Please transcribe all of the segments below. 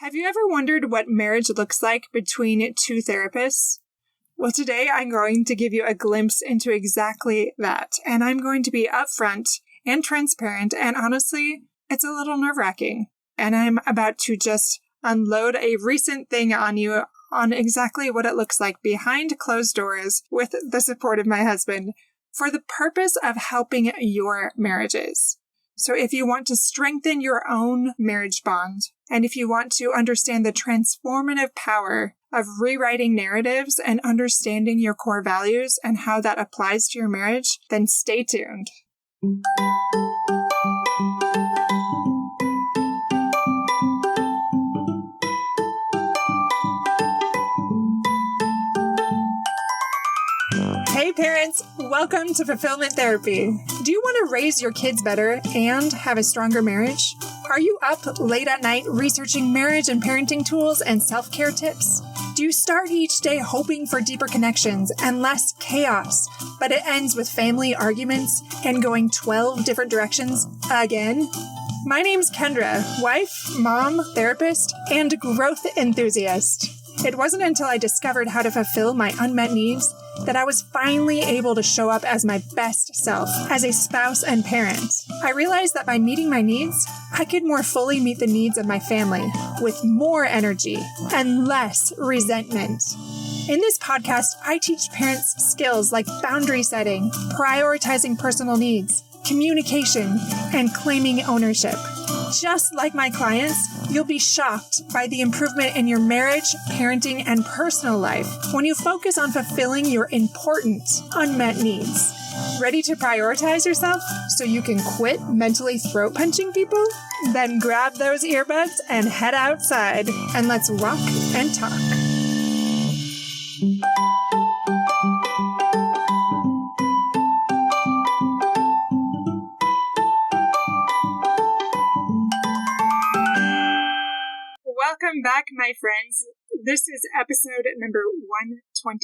Have you ever wondered what marriage looks like between two therapists? Well, today I'm going to give you a glimpse into exactly that, and I'm going to be upfront and transparent, and honestly, it's a little nerve-wracking. And I'm about to just unload a recent thing on you on exactly what it looks like behind closed doors with the support of my husband for the purpose of helping your marriages. So if you want to strengthen your own marriage bond, and if you want to understand the transformative power of rewriting narratives and understanding your core values and how that applies to your marriage, then stay tuned. Hey parents, welcome to Fulfillment Therapy. Do you want to raise your kids better and have a stronger marriage? Are you up late at night researching marriage and parenting tools and self-care tips? Do you start each day hoping for deeper connections and less chaos, but it ends with family arguments and going 12 different directions again? My name's Kendra, wife, mom, therapist, and growth enthusiast. It wasn't until I discovered how to fulfill my unmet needs that I was finally able to show up as my best self as a spouse and parent. I realized that by meeting my needs, I could more fully meet the needs of my family with more energy and less resentment. In this podcast, I teach parents skills like boundary setting, prioritizing personal needs, communication, and claiming ownership. Just like my clients, you'll be shocked by the improvement in your marriage, parenting, and personal life when you focus on fulfilling your important unmet needs. Ready to prioritize yourself so you can quit mentally throat punching people? Then grab those earbuds and head outside, and let's walk and talk. Welcome back, my friends. This is episode number 127.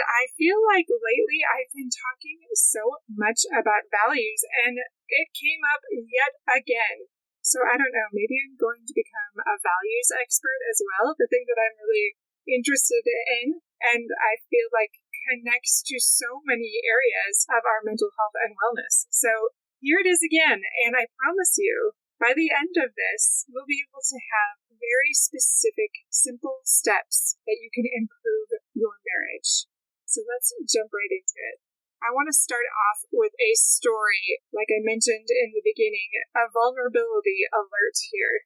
I feel like lately I've been talking so much about values, and it came up yet again. So I don't know, maybe I'm going to become a values expert as well, the thing that I'm really interested in, and I feel like connects to so many areas of our mental health and wellness. So here it is again, and I promise you, by the end of this, we'll be able to have very specific, simple steps that you can improve your marriage. So let's jump right into it. I want to start off with a story, like I mentioned in the beginning, a vulnerability alert here.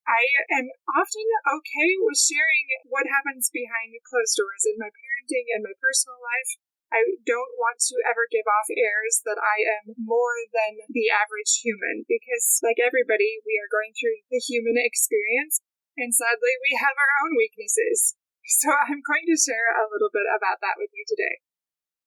I am often okay with sharing what happens behind closed doors in my parenting and my personal life. I don't want to ever give off airs that I am more than the average human, because like everybody, we are going through the human experience, and sadly, we have our own weaknesses. So I'm going to share a little bit about that with you today.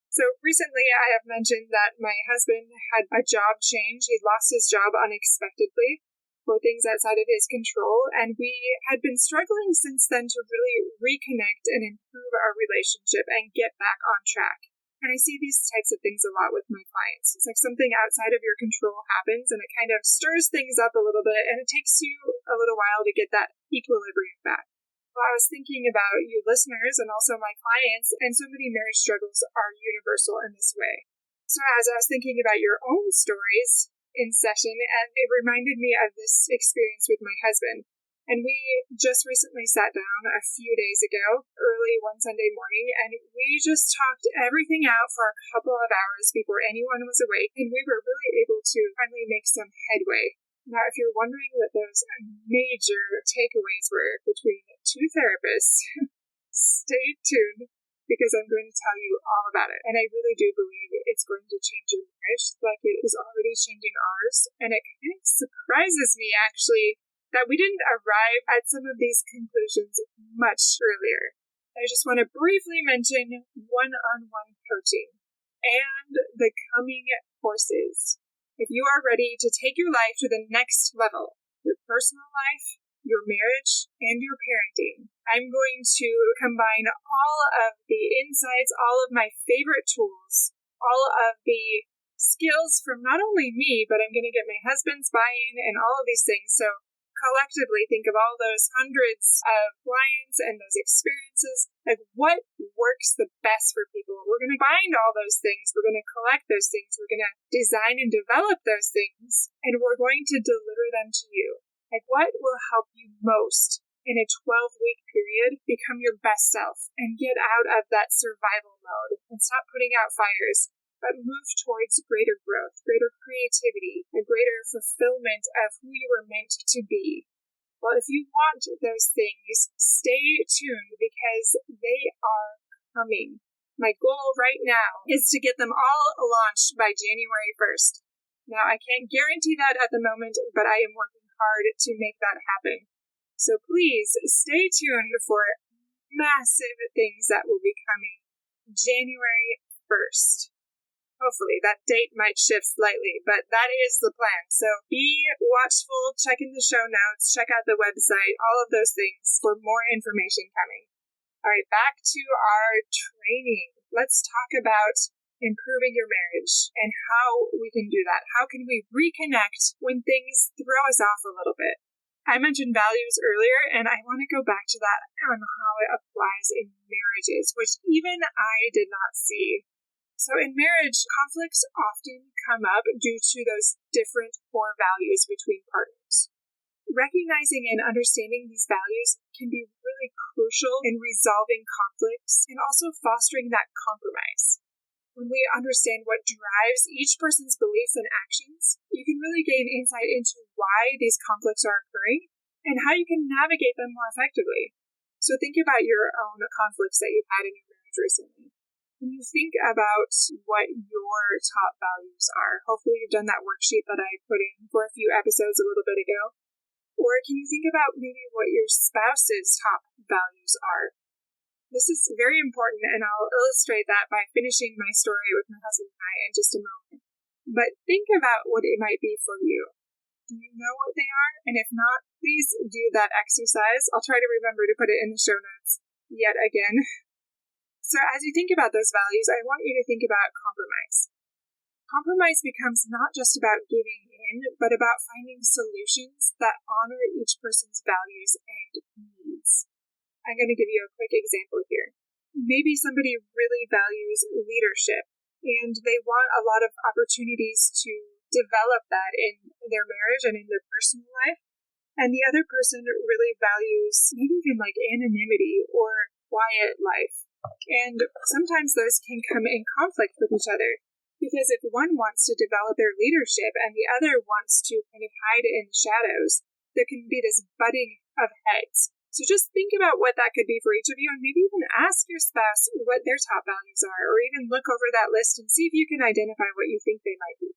So recently, I have mentioned that my husband had a job change. He lost his job unexpectedly for things outside of his control, and we had been struggling since then to really reconnect and improve our relationship and get back on track. And I see these types of things a lot with my clients. It's like something outside of your control happens, and it kind of stirs things up a little bit, and it takes you a little while to get that equilibrium back. Well, I was thinking about you listeners and also my clients, and so many marriage struggles are universal in this way. So as I was thinking about your own stories in session, and it reminded me of this experience with my husband. And we just recently sat down a few days ago, early one Sunday morning, and we just talked everything out for a couple of hours before anyone was awake, and we were really able to finally make some headway. Now, if you're wondering what those major takeaways were between two therapists, stay tuned, because I'm going to tell you all about it. And I really do believe it's going to change your marriage like it is already changing ours. And it kind of surprises me, actually, that we didn't arrive at some of these conclusions much earlier. I just want to briefly mention one-on-one coaching and the coming courses. If you are ready to take your life to the next level, your personal life, your marriage, and your parenting, I'm going to combine all of the insights, all of my favorite tools, all of the skills from not only me, but I'm going to get my husband's buy-in and all of these things. So collectively think of all those hundreds of clients and those experiences, like what works the best for people. We're going to find all those things. We're going to collect those things. We're going to design and develop those things, and we're going to deliver them to you. Like what will help you most in a 12-week period become your best self and get out of that survival mode and stop putting out fires, but move towards greater growth, greater creativity, a greater fulfillment of who you were meant to be. Well, if you want those things, stay tuned because they are coming. My goal right now is to get them all launched by January 1st. Now, I can't guarantee that at the moment, but I am working hard to make that happen. So please stay tuned for massive things that will be coming January 1st. Hopefully, that date might shift slightly, but that is the plan. So be watchful, check in the show notes, check out the website, all of those things for more information coming. All right, back to our training. Let's talk about improving your marriage and how we can do that. How can we reconnect when things throw us off a little bit? I mentioned values earlier, and I want to go back to that on how it applies in marriages, which even I did not see. So in marriage, conflicts often come up due to those different core values between partners. Recognizing and understanding these values can be really crucial in resolving conflicts and also fostering that compromise. When we understand what drives each person's beliefs and actions, you can really gain insight into why these conflicts are occurring and how you can navigate them more effectively. So think about your own conflicts that you've had in your marriage recently. When you think about what your top values are, hopefully you've done that worksheet that I put in for a few episodes a little bit ago. Or can you think about maybe what your spouse's top values are? This is very important, and I'll illustrate that by finishing my story with my husband and I in just a moment. But think about what it might be for you. Do you know what they are? And if not, please do that exercise. I'll try to remember to put it in the show notes yet again. So as you think about those values, I want you to think about compromise. Compromise becomes not just about giving in, but about finding solutions that honor each person's values and needs. I'm going to give you a quick example here. Maybe somebody really values leadership, and they want a lot of opportunities to develop that in their marriage and in their personal life. And the other person really values maybe even like anonymity or quiet life. And sometimes those can come in conflict with each other, because if one wants to develop their leadership and the other wants to kind of hide in the shadows, there can be this butting of heads. So just think about what that could be for each of you, and maybe even ask your spouse what their top values are, or even look over that list and see if you can identify what you think they might be.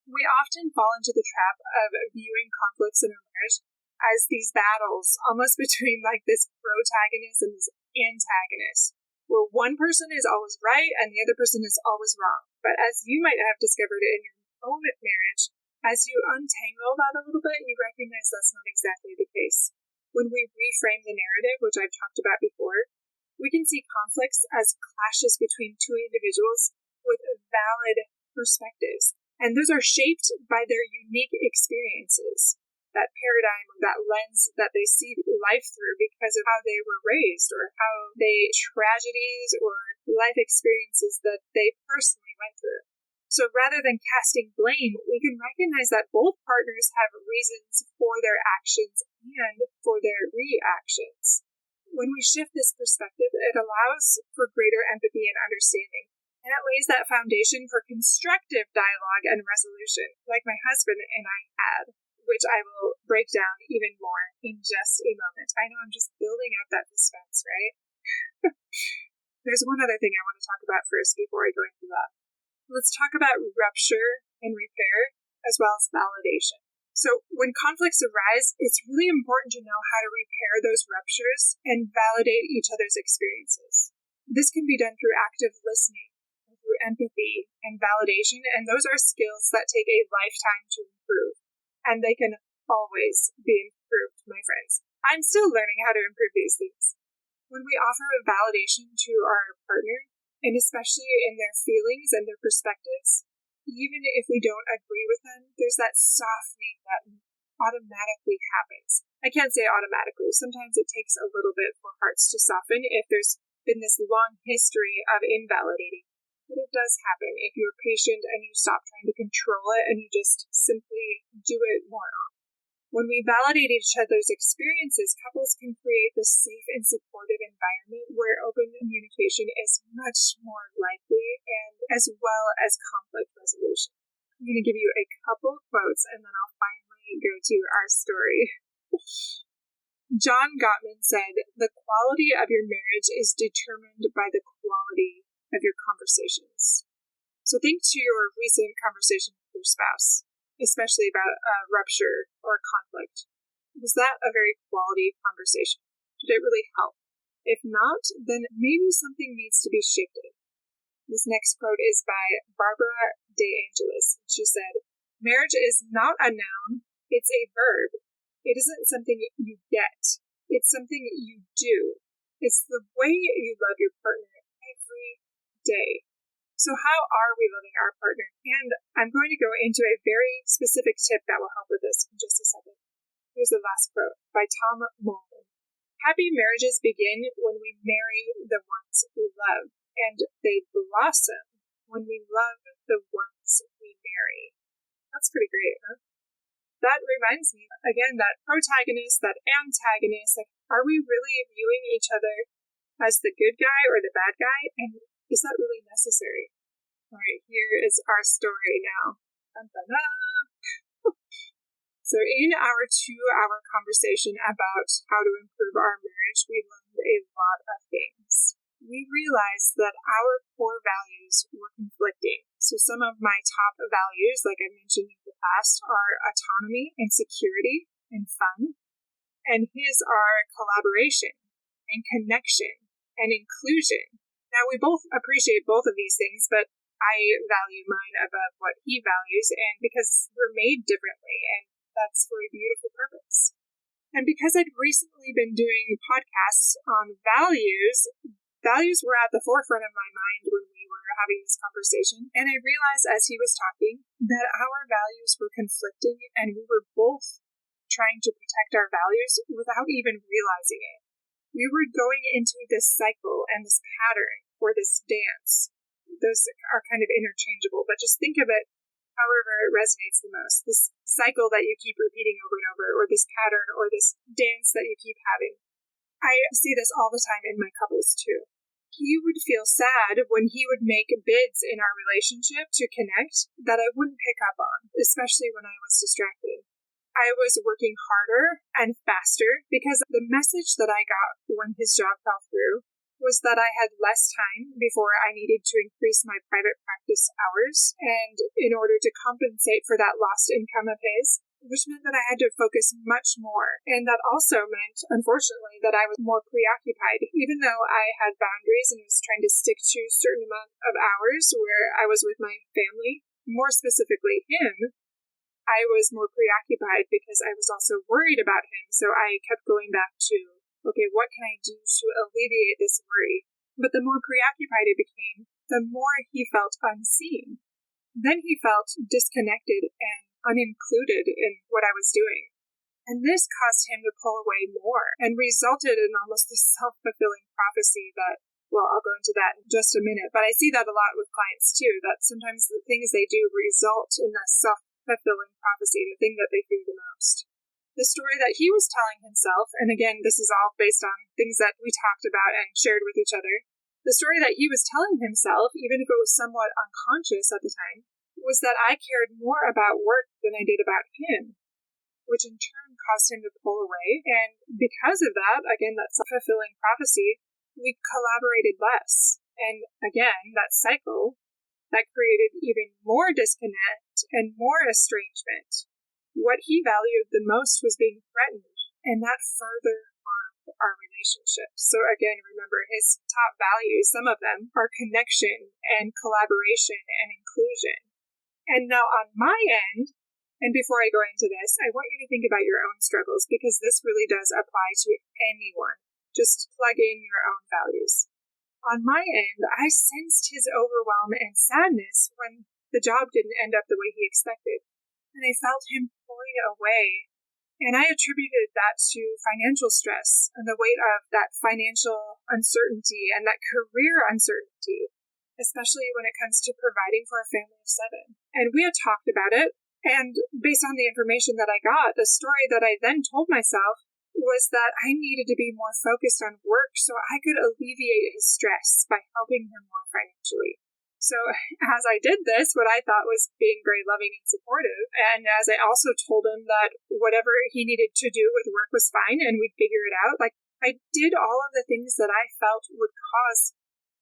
We often fall into the trap of viewing conflicts in a marriage as these battles, almost between like this protagonist and this antagonist, where one person is always right and the other person is always wrong. But as you might have discovered in your own marriage, as you untangle that a little bit, you recognize that's not exactly the case. When we reframe the narrative, which I've talked about before, we can see conflicts as clashes between two individuals with valid perspectives. And those are shaped by their unique experiences. That paradigm or that lens that they see life through because of how they were raised or how they tragedies or life experiences that they personally went through. So rather than casting blame, we can recognize that both partners have reasons for their actions and for their reactions. When we shift this perspective, it allows for greater empathy and understanding. And it lays that foundation for constructive dialogue and resolution, like my husband and I had, which I will break down even more in just a moment. I know I'm just building up that suspense, right? There's one other thing I want to talk about first before I go into that. Let's talk about rupture and repair, as well as validation. So when conflicts arise, it's really important to know how to repair those ruptures and validate each other's experiences. This can be done through active listening, through empathy and validation, and those are skills that take a lifetime to improve. And they can always be improved, my friends. I'm still learning how to improve these things. When we offer a validation to our partner, and especially in their feelings and their perspectives, even if we don't agree with them, there's that softening that automatically happens. I can't say automatically. Sometimes it takes a little bit for hearts to soften if there's been this long history of invalidating. But it does happen if you're patient and you stop trying to control it and you just simply do it more often. When we validate each other's experiences, couples can create this safe and supportive environment where open communication is much more likely, and as well as conflict resolution. I'm going to give you a couple quotes and then I'll finally go to our story. John Gottman said, "The quality of your marriage is determined by the quality of your conversations." So think to your recent conversation with your spouse, especially about a rupture or conflict. Was that a very quality conversation? Did it really help? If not, then maybe something needs to be shifted. This next quote is by Barbara Angelis. She said, "Marriage is not a noun, it's a verb. It isn't something you get, it's something you do. It's the way you love your partner every day." So how are we loving our partner? And I'm going to go into a very specific tip that will help with this in just a second. Here's the last quote by Tom Mullen. "Happy marriages begin when we marry the ones we love, and they blossom when we love the ones we marry." That's pretty great, huh? That reminds me, again, that protagonist, that antagonist, like, are we really viewing each other as the good guy or the bad guy? And is that really necessary? All right, here is our story now. Dun, dun, dun. So in our 2-hour conversation about how to improve our marriage, we learned a lot of things. We realized that our core values were conflicting. So some of my top values, like I mentioned in the past, are autonomy and security and fun. And his are collaboration and connection and inclusion. Now, we both appreciate both of these things, but I value mine above what he values, and because we're made differently, and that's for a beautiful purpose. And because I'd recently been doing podcasts on values were at the forefront of my mind when we were having this conversation, and I realized as he was talking that our values were conflicting, and we were both trying to protect our values without even realizing it. We were going into this cycle and this pattern, or this dance. Those are kind of interchangeable, but just think of it however it resonates the most. This cycle that you keep repeating over and over, or this pattern, or this dance that you keep having. I see this all the time in my couples too. He would feel sad when he would make bids in our relationship to connect that I wouldn't pick up on, especially when I was distracted. I was working harder and faster because the message that I got when his job fell through was that I had less time before I needed to increase my private practice hours, and in order to compensate for that lost income of his, which meant that I had to focus much more. And that also meant, unfortunately, that I was more preoccupied. Even though I had boundaries and was trying to stick to a certain amount of hours where I was with my family, more specifically him, I was more preoccupied because I was also worried about him. So I kept going back to, okay, what can I do to alleviate this worry? But the more preoccupied it became, the more he felt unseen. Then he felt disconnected and unincluded in what I was doing. And this caused him to pull away more and resulted in almost this self-fulfilling prophecy that, well, I'll go into that in just a minute, but I see that a lot with clients too, that sometimes the things they do result in a self-fulfilling prophecy, the thing that they fear the most. The story that he was telling himself, and again, this is all based on things that we talked about and shared with each other, the story that he was telling himself, even if it was somewhat unconscious at the time, was that I cared more about work than I did about him, which in turn caused him to pull away. And because of that, again, that self-fulfilling prophecy, we collaborated less. And again, that cycle, that created even more disconnect and more estrangement. What he valued the most was being threatened, and that further harmed our relationship. So again, remember, his top values, some of them, are connection and collaboration and inclusion. And now on my end, and before I go into this, I want you to think about your own struggles, because this really does apply to anyone. Just plug in your own values. On my end, I sensed his overwhelm and sadness when the job didn't end up the way he expected. And I felt him pulling away And I attributed that to financial stress and the weight of that financial uncertainty and that career uncertainty, especially when it comes to providing for a family of 7. And we had talked about it. And based on the information that I got, the story that I then told myself was that I needed to be more focused on work so I could alleviate his stress by helping him more financially. So as I did this, what I thought was being very loving and supportive, and as I also told him that whatever he needed to do with work was fine and we'd figure it out, like I did all of the things that I felt would cause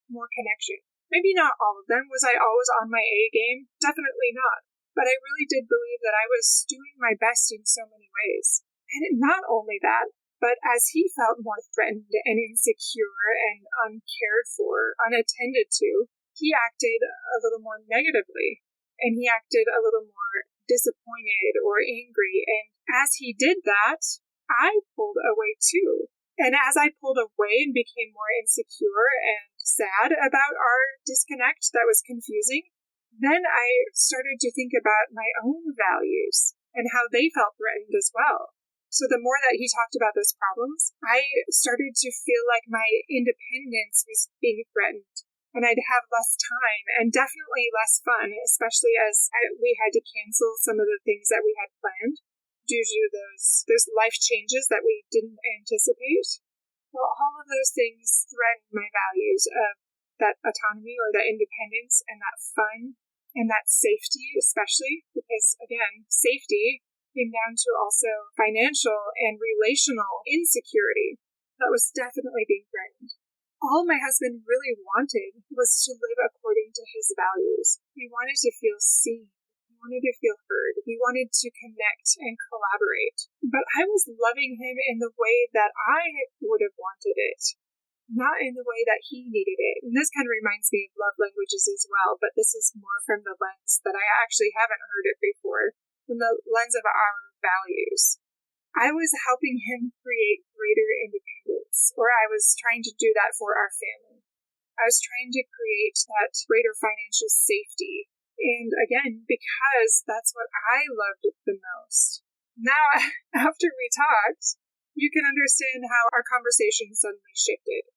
more connection. Maybe not all of them. Was I always on my A game? Definitely not. But I really did believe that I was doing my best in so many ways. And not only that, but as he felt more threatened and insecure and uncared for, unattended to, he acted a little more negatively, and he acted a little more disappointed or angry. And as he did that, I pulled away too. And as I pulled away and became more insecure and sad about our disconnect that was confusing, then I started to think about my own values and how they felt threatened as well. So the more that he talked about those problems, I started to feel like my independence was being threatened. And I'd have less time and definitely less fun, especially as we had to cancel some of the things that we had planned due to those life changes that we didn't anticipate. Well, all of those things threatened my values of that autonomy or that independence and that fun and that safety, especially because, again, safety came down to also financial and relational insecurity that was definitely being threatened. All my husband really wanted was to live according to his values. He wanted to feel seen. He wanted to feel heard. He wanted to connect and collaborate. But I was loving him in the way that I would have wanted it, not in the way that he needed it. And this kind of reminds me of love languages as well, but this is more from the lens that I actually haven't heard it before, from the lens of our values. I was helping him create greater independence, or I was trying to do that for our family. I was trying to create that greater financial safety. And again, because that's what I loved the most. Now, after we talked, you can understand how our conversation suddenly shifted.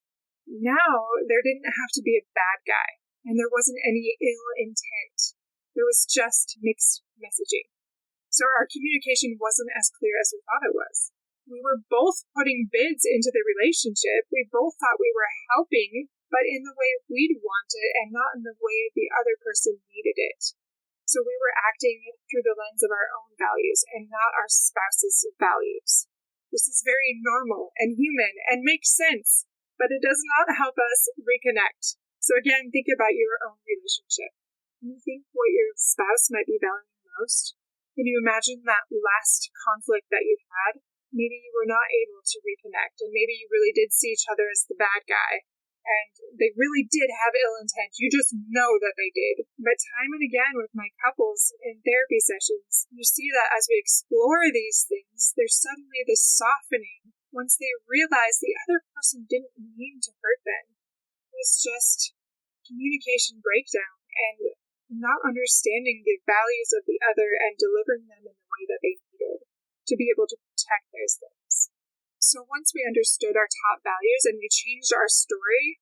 Now, there didn't have to be a bad guy, and there wasn't any ill intent. There was just mixed messaging. So our communication wasn't as clear as we thought it was. We were both putting bids into the relationship. We both thought we were helping, but in the way we'd want it and not in the way the other person needed it. So we were acting through the lens of our own values and not our spouse's values. This is very normal and human and makes sense, but it does not help us reconnect. So again, think about your own relationship. Can you think what your spouse might be valuing most? Can you imagine that last conflict that you had? Maybe you were not able to reconnect, and maybe you really did see each other as the bad guy, and they really did have ill intent. You just know that they did. But time and again with my couples in therapy sessions, you see that as we explore these things, there's suddenly this softening once they realize the other person didn't mean to hurt them. It's just communication breakdown and not understanding the values of the other and delivering them in the way that they needed to be able to protect those things. So once we understood our top values and we changed our story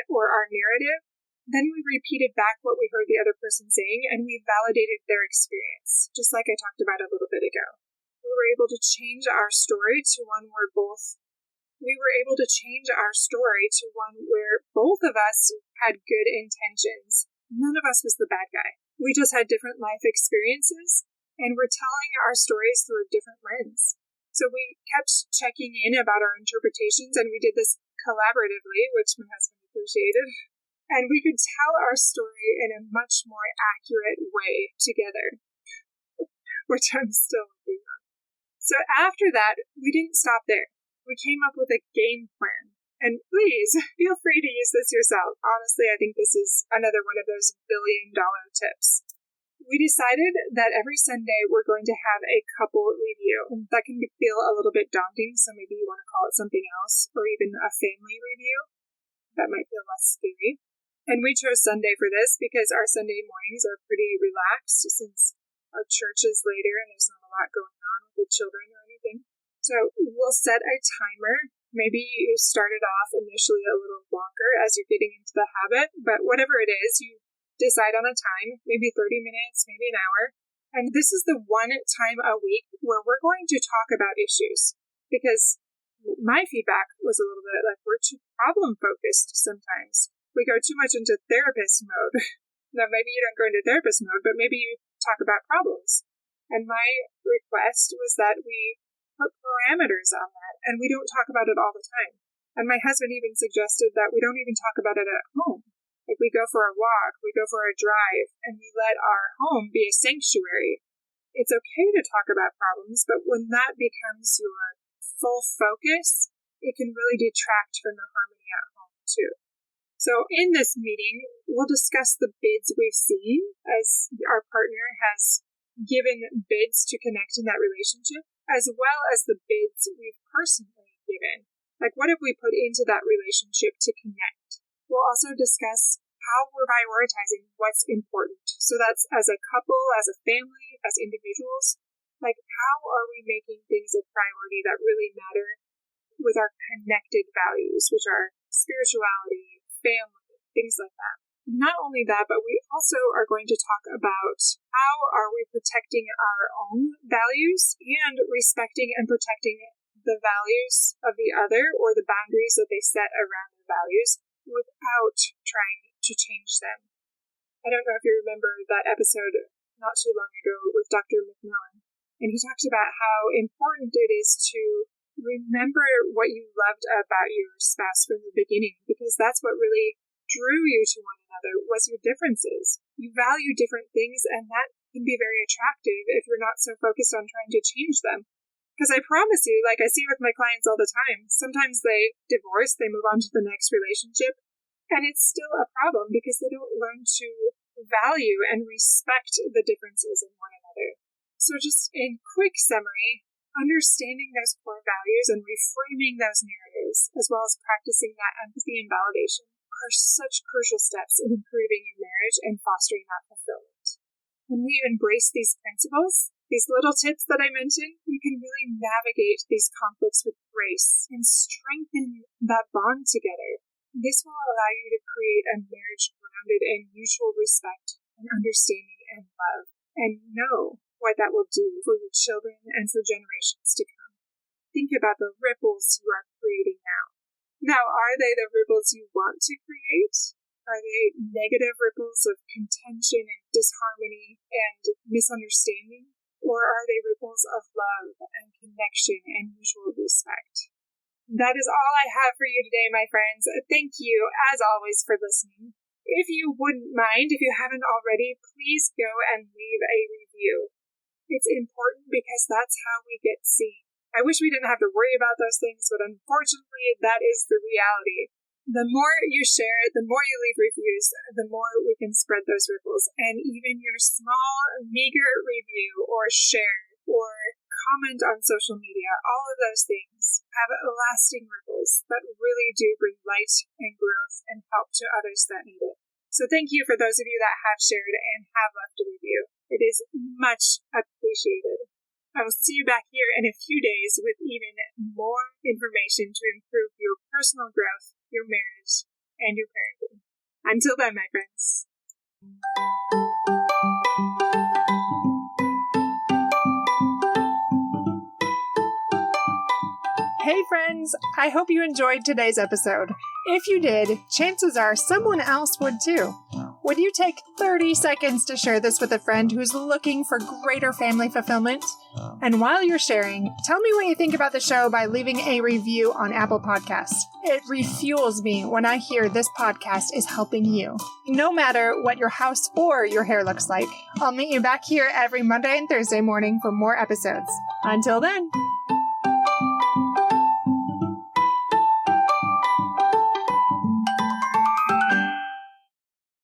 or our narrative, then we repeated back what we heard the other person saying and we validated their experience, just like I talked about a little bit ago. We were able to change our story to one where both of us had good intentions. None of us was the bad guy. We just had different life experiences, and we're telling our stories through a different lens. So we kept checking in about our interpretations, and we did this collaboratively, which my husband appreciated. And we could tell our story in a much more accurate way together, which I'm still working on. So after that, we didn't stop there. We came up with a game plan. And please, feel free to use this yourself. Honestly, I think this is another one of those billion-dollar tips. We decided that every Sunday we're going to have a couple review. And that can feel a little bit daunting, so maybe you want to call it something else, or even a family review. That might feel less scary. And we chose Sunday for this because our Sunday mornings are pretty relaxed since our churches later and there's not a lot going on with the children or anything. So we'll set a timer. Maybe you started off initially a little longer as you're getting into the habit, but whatever it is, you decide on a time, maybe 30 minutes, maybe an hour. And this is the one time a week where we're going to talk about issues, because my feedback was a little bit like we're too problem focused sometimes. We go too much into therapist mode. Now, maybe you don't go into therapist mode, but maybe you talk about problems. And my request was that we put parameters on that, and we don't talk about it all the time. And my husband even suggested that we don't even talk about it at home. Like, we go for a walk, we go for a drive, and we let our home be a sanctuary. It's okay to talk about problems, but when that becomes your full focus, it can really detract from the harmony at home too. So in this meeting, we'll discuss the bids we've seen as our partner has given bids to connect in that relationship, as well as the bids we've personally given. Like, what have we put into that relationship to connect? We'll also discuss how we're prioritizing what's important. So that's as a couple, as a family, as individuals. Like, how are we making things a priority that really matter with our connected values, which are spirituality, family, things like that. Not only that, but we also are going to talk about how are we protecting our own values and respecting and protecting the values of the other, or the boundaries that they set around their values, without trying to change them. I don't know if you remember that episode not too long ago with Dr. Mullen, and he talked about how important it is to remember what you loved about your spouse from the beginning, because that's what really drew you to one another, was your differences. You value different things, and that can be very attractive if you're not so focused on trying to change them. Because I promise you, like I see with my clients all the time, sometimes they divorce, they move on to the next relationship, and it's still a problem because they don't learn to value and respect the differences in one another. So just in quick summary, understanding those core values and reframing those narratives, as well as practicing that empathy and validation, are such crucial steps in improving your marriage and fostering that fulfillment. When we embrace these principles, these little tips that I mentioned, we can really navigate these conflicts with grace and strengthen that bond together. This will allow you to create a marriage grounded in mutual respect and understanding and love, and know what that will do for your children and for generations to come. Think about the ripples you are creating now. Now, are they the ripples you want to create? Are they negative ripples of contention and disharmony and misunderstanding? Or are they ripples of love and connection and mutual respect? That is all I have for you today, my friends. Thank you, as always, for listening. If you wouldn't mind, if you haven't already, please go and leave a review. It's important because that's how we get seen. I wish we didn't have to worry about those things, but unfortunately, that is the reality. The more you share, the more you leave reviews, the more we can spread those ripples. And even your small, meager review or share or comment on social media, all of those things have lasting ripples that really do bring light and growth and help to others that need it. So thank you for those of you that have shared and have left a review. It is much appreciated. I will see you back here in a few days with even more information to improve your personal growth, your marriage, and your parenting. Until then, my friends. Hey friends, I hope you enjoyed today's episode. If you did, chances are someone else would too. Would you take 30 seconds to share this with a friend who's looking for greater family fulfillment? And while you're sharing, tell me what you think about the show by leaving a review on Apple Podcasts. It refuels me when I hear this podcast is helping you. No matter what your house or your hair looks like, I'll meet you back here every Monday and Thursday morning for more episodes. Until then.